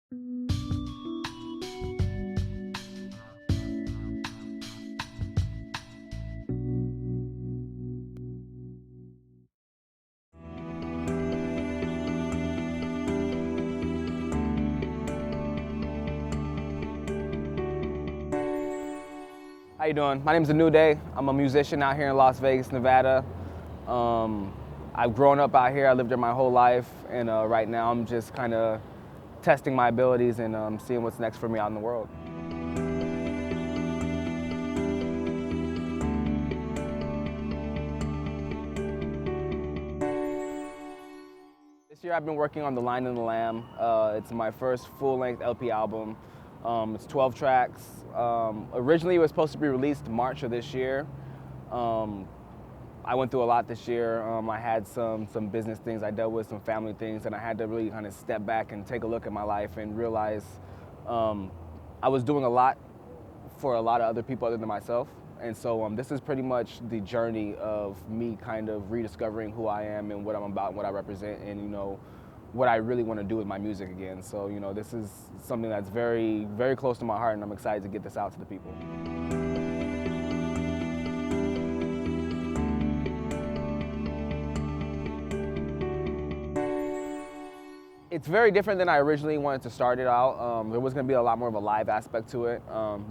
How you doing? My name is Anuda. I'm a musician out here in Las Vegas, Nevada. I've grown up out here. I lived here my whole life, and right now I'm just kind of testing my abilities and seeing what's next for me out in the world. This year I've been working on The Lion and the Lamb. It's my first full-length LP album. It's 12 tracks. Originally it was supposed to be released March of this year. I went through a lot this year. I had some business things I dealt with, some family things, and I had to really kind of step back and take a look at my life and realize I was doing a lot for a lot of other people other than myself. And so this is pretty much the journey of me kind of rediscovering who I am and what I'm about and what I represent and, what I really want to do with my music again. So, this is something that's very, very close to my heart, and I'm excited to get this out to the people. It's very different than I originally wanted to start it out. There was going to be a lot more of a live aspect to it,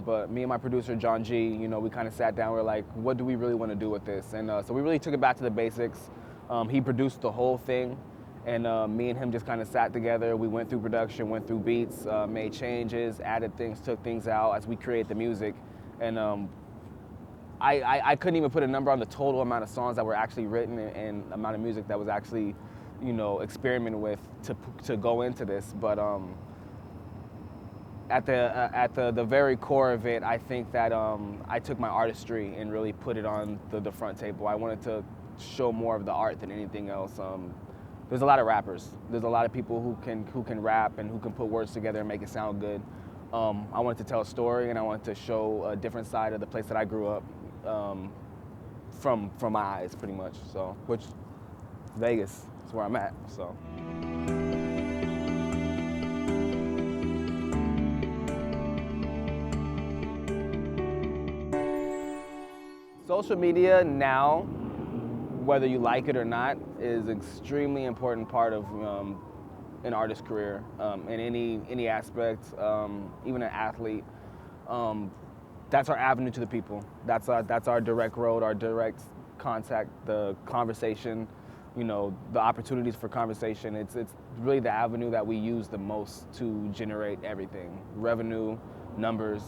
but me and my producer, John G, we kind of sat down, we were like, what do we really want to do with this? And so we really took it back to the basics. He produced the whole thing, and me and him just kind of sat together. We went through production, went through beats, made changes, added things, took things out as we created the music. And I couldn't even put a number on the total amount of songs that were actually written and amount of music that was actually experimented with to go into this, but at the very core of it, I think that I took my artistry and really put it on the front table. I wanted to show more of the art than anything else. There's a lot of rappers. There's a lot of people who can rap and who can put words together and make it sound good. I wanted to tell a story, and I wanted to show a different side of the place that I grew up from my eyes, pretty much. So, which Vegas is where I'm at. So. Social media now, whether you like it or not, is an extremely important part of an artist's career in any aspect, even an athlete. That's our avenue to the people. That's our direct road, our direct contact, the conversation, the opportunities for conversation. It's really the avenue that we use the most to generate everything. Revenue, numbers,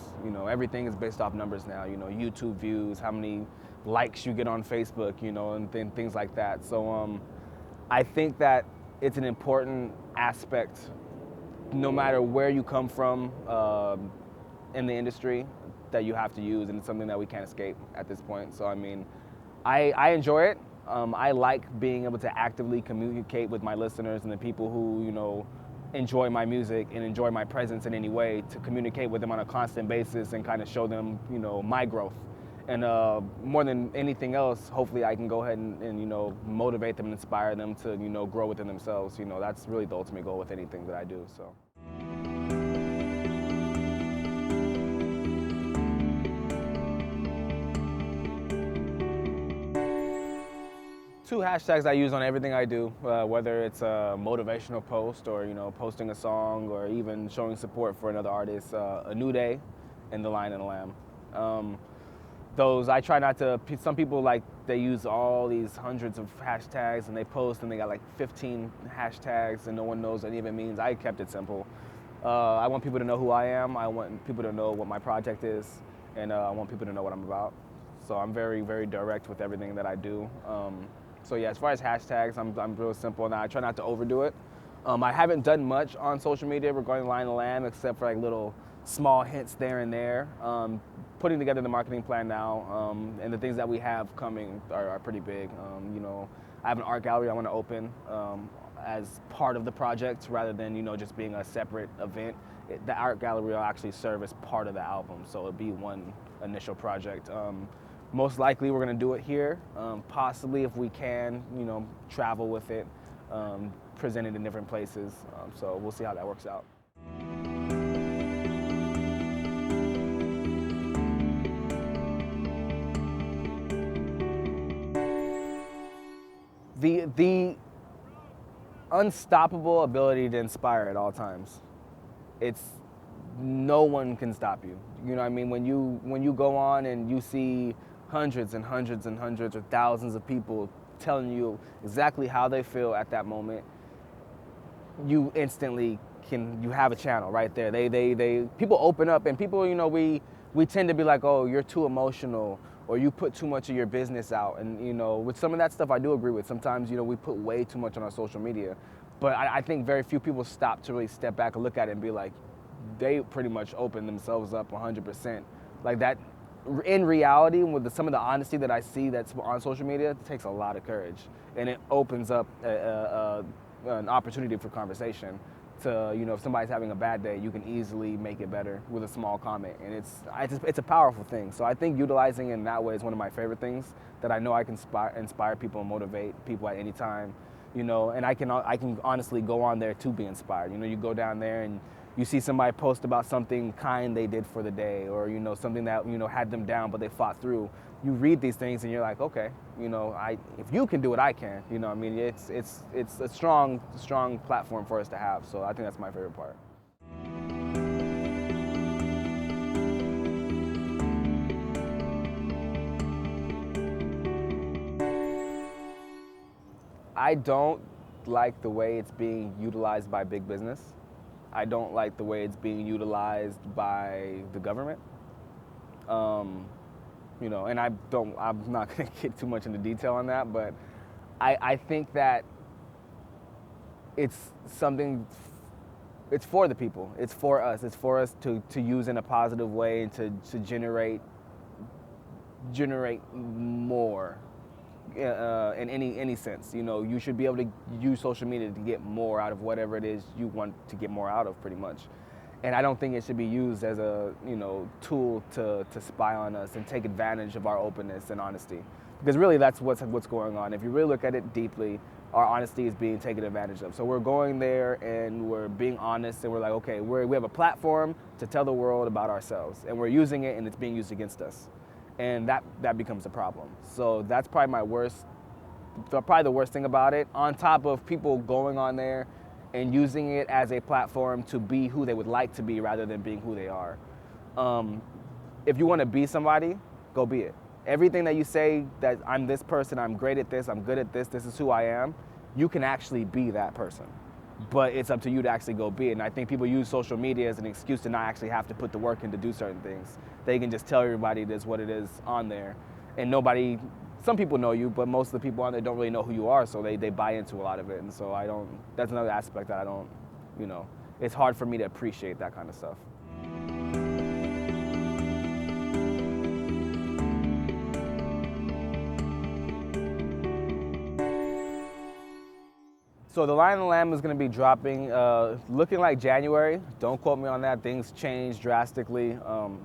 everything is based off numbers now. YouTube views, how many likes you get on Facebook, and things like that. So I think that it's an important aspect, no matter where you come from in the industry, that you have to use, and it's something that we can't escape at this point. So I enjoy it. I like being able to actively communicate with my listeners and the people who, enjoy my music and enjoy my presence in any way, to communicate with them on a constant basis and kind of show them, my growth. And more than anything else, hopefully I can go ahead and motivate them and inspire them to, grow within themselves. That's really the ultimate goal with anything that I do, so. 2 hashtags I use on everything I do, whether it's a motivational post or posting a song or even showing support for another artist. Anuda and The Lion and the Lamb. Those I try not to. Some people they use all these hundreds of hashtags and they post and they got like 15 hashtags and no one knows what any of it means. I kept it simple. I want people to know who I am. I want people to know what my project is, and I want people to know what I'm about. So I'm very, very direct with everything that I do. So yeah, as far as hashtags, I'm real simple, and I try not to overdo it. I haven't done much on social media regarding Lion and the Lamb, except for little small hints there and there. Putting together the marketing plan now, and the things that we have coming are pretty big. I have an art gallery I want to open as part of the project, rather than just being a separate event. The art gallery will actually serve as part of the album, so it'll be one initial project. Most likely we're going to do it here, possibly if we can, travel with it, present it in different places. So we'll see how that works out. the unstoppable ability to inspire at all times. It's no one can stop you. You know what I mean? When you go on and you see hundreds and hundreds and hundreds or thousands of people telling you exactly how they feel at that moment, you instantly you have a channel right there. They people open up, and people, we tend to be like, oh, you're too emotional, or you put too much of your business out. And with some of that stuff I do agree with. Sometimes we put way too much on our social media, but I think very few people stop to really step back and look at it and be like, they pretty much open themselves up 100%. Like that, in reality, with some of the honesty that I see that's on social media, it takes a lot of courage, and it opens up an opportunity for conversation. To if somebody's having a bad day, you can easily make it better with a small comment, and it's a powerful thing. So I think utilizing it in that way is one of my favorite things that I know I can inspire people and motivate people at any time. And I can honestly go on there to be inspired. You go down there and you see somebody post about something kind they did for the day, or something that had them down but they fought through. You read these things and you're like, okay, if you can do it, I can. I mean, it's a strong platform for us to have. So I think that's my favorite part. I don't like the way it's being utilized by big business. I don't like the way it's being utilized by the government. And I'm not going to get too much into detail on that, but I think that it's for the people. It's for us. It's for us to use in a positive way and to generate more in any sense. You should be able to use social media to get more out of whatever it is you want to get more out of, pretty much. And I don't think it should be used as a tool to spy on us and take advantage of our openness and honesty. Because really that's what's going on. If you really look at it deeply, our honesty is being taken advantage of. So we're going there and we're being honest, and we're like, okay, we have a platform to tell the world about ourselves, and we're using it and it's being used against us. And that becomes a problem. So that's probably the worst thing about it, on top of people going on there and using it as a platform to be who they would like to be rather than being who they are. If you want to be somebody, go be it. Everything that you say, that I'm this person, I'm great at this, I'm good at this is who I am, you can actually be that person. But it's up to you to actually go be it. And I think people use social media as an excuse to not actually have to put the work in to do certain things. They can just tell everybody this what it is on there. And some people know you, but most of the people on there don't really know who you are, so they buy into a lot of it. And so that's another aspect that it's hard for me to appreciate that kind of stuff. So the Lion and the Lamb is going to be dropping, looking like January. Don't quote me on that. Things change drastically.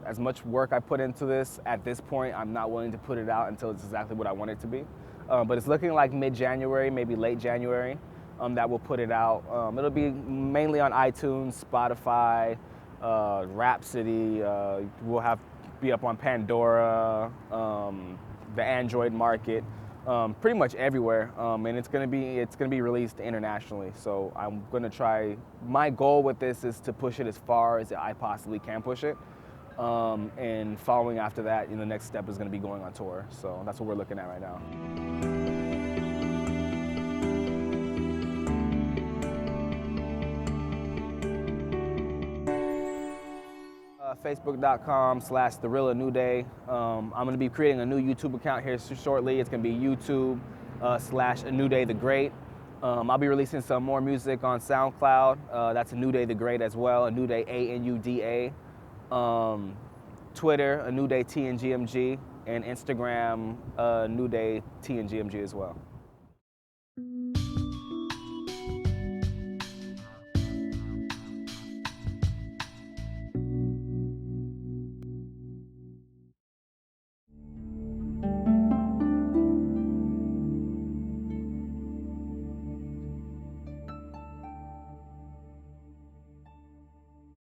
As much work I put into this, at this point, I'm not willing to put it out until it's exactly what I want it to be. But it's looking like mid-January, maybe late January, that we'll put it out. It'll be mainly on iTunes, Spotify, Rhapsody. We'll be up on Pandora, the Android market. Pretty much everywhere, and it's gonna be released internationally. So I'm gonna try. My goal with this is to push it as far as I possibly can push it, and following after that, the next step is gonna be going on tour. So that's what we're looking at right now. Facebook.com/TheRealAnuda. I'm going to be creating a new YouTube account here shortly. It's going to be YouTube/Anuda the Great. I'll be releasing some more music on SoundCloud. That's Anuda the Great as well. Anuda, Anuda. Twitter, Anuda TNGMG, and Instagram, Anuda TNGMG as well.